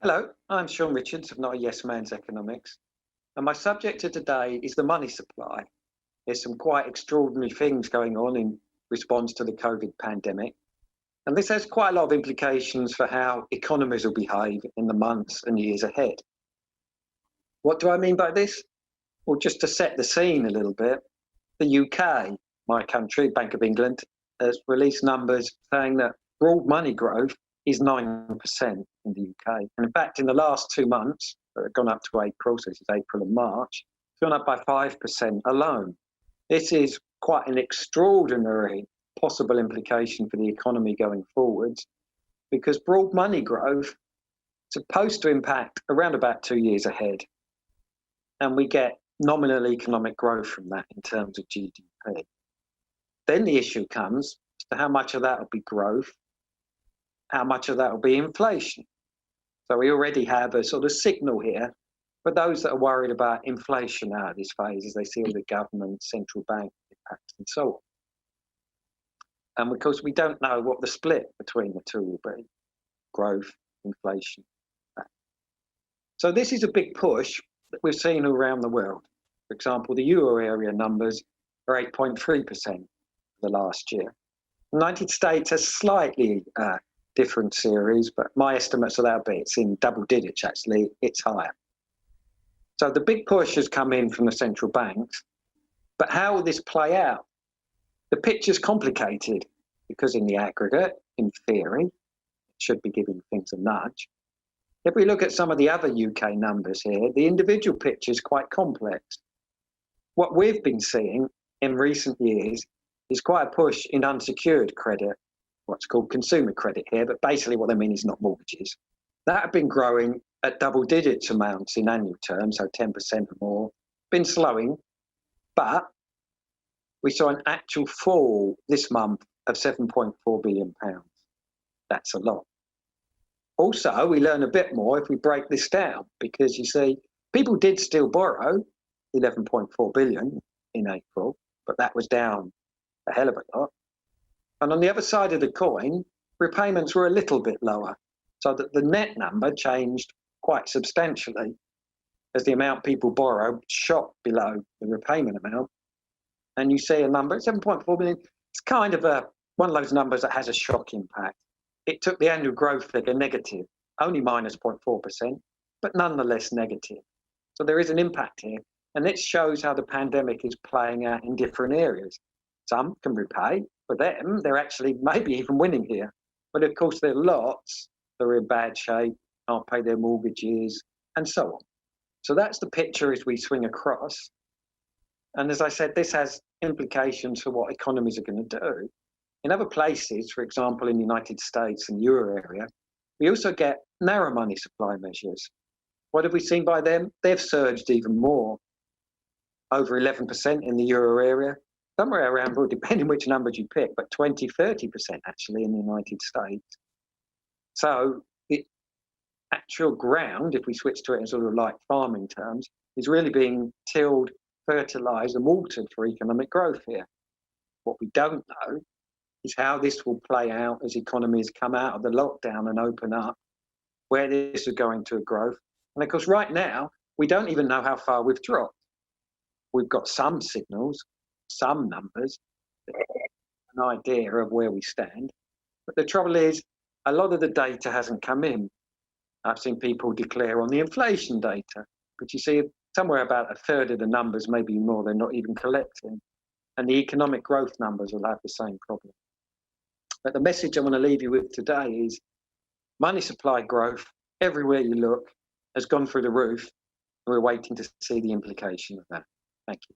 Hello, I'm Shaun Richards of Not a Yes Man's Economics, and my subject of today is the money supply. There's some quite extraordinary things going on in response to the COVID pandemic, and this has quite a lot of implications for how economies will behave in the months and years ahead. What do I mean by this? Well, just to set the scene a little bit, the UK, my country, Bank of England, has released numbers saying that broad money growth is 9% in the UK. And in fact, in the last 2 months, it's gone up to April, so this is April and March, it's gone up by 5% alone. This is quite an extraordinary possible implication for the economy going forwards, because broad money growth is supposed to impact around about 2 years ahead. And we get nominal economic growth from that in terms of GDP. Then the issue comes to how much of that will be growth, how much of that will be inflation. So we already have a sort of signal here for those that are worried about inflation out of this phase as they see all the government, central bank impacts and so on. And of course, we don't know what the split between the two will be, growth, inflation. So this is a big push that we've seen around the world. For example, the euro area numbers are 8.3% the last year. The United States has slightly different series, but my estimates are that it's in double digits actually, it's higher. So the big push has come in from the central banks, but how will this play out? The picture's complicated because in the aggregate, in theory, it should be giving things a nudge. If we look at some of the other UK numbers here, the individual picture is quite complex. What we've been seeing in recent years is quite a push in unsecured credit, what's called consumer credit here, but basically what they mean is not mortgages. That have been growing at double digits amounts in annual terms, so 10% or more, been slowing, but we saw an actual fall this month of £7.4 billion. That's a lot. Also, we learn a bit more if we break this down, because you see, people did still borrow 11.4 billion in April, but that was down a hell of a lot. And on the other side of the coin, repayments were a little bit lower, so that the net number changed quite substantially as the amount people borrowed shot below the repayment amount. And you see a number, 7.4 billion, it's kind of one of those numbers that has a shock impact. It took the annual growth figure negative, only minus 0.4%, but nonetheless negative. So there is an impact here. And this shows how the pandemic is playing out in different areas. Some can repay. For them, they're actually maybe even winning here. But of course, there are lots that are in bad shape, can't pay their mortgages, and so on. So that's the picture as we swing across. And as I said, this has implications for what economies are going to do. In other places, for example, in the United States and Euro area, we also get narrow money supply measures. What have we seen by them? They've surged even more, over 11% in the Euro area, somewhere around, well, depending which numbers you pick, but 20-30% actually in the United States. So the actual ground, if we switch to it in sort of like farming terms, is really being tilled, fertilized and watered for economic growth here. What we don't know is how this will play out as economies come out of the lockdown and open up, where this is going to growth. And of course, right now, we don't even know how far we've dropped. We've got some signals, some numbers, an idea of where we stand. But the trouble is, a lot of the data hasn't come in. I've seen people declare on the inflation data, but you see somewhere about a third of the numbers, maybe more, they're not even collecting. And the economic growth numbers will have the same problem. But the message I want to leave you with today is money supply growth, everywhere you look, has gone through the roof. And we're waiting to see the implication of that. Thank you.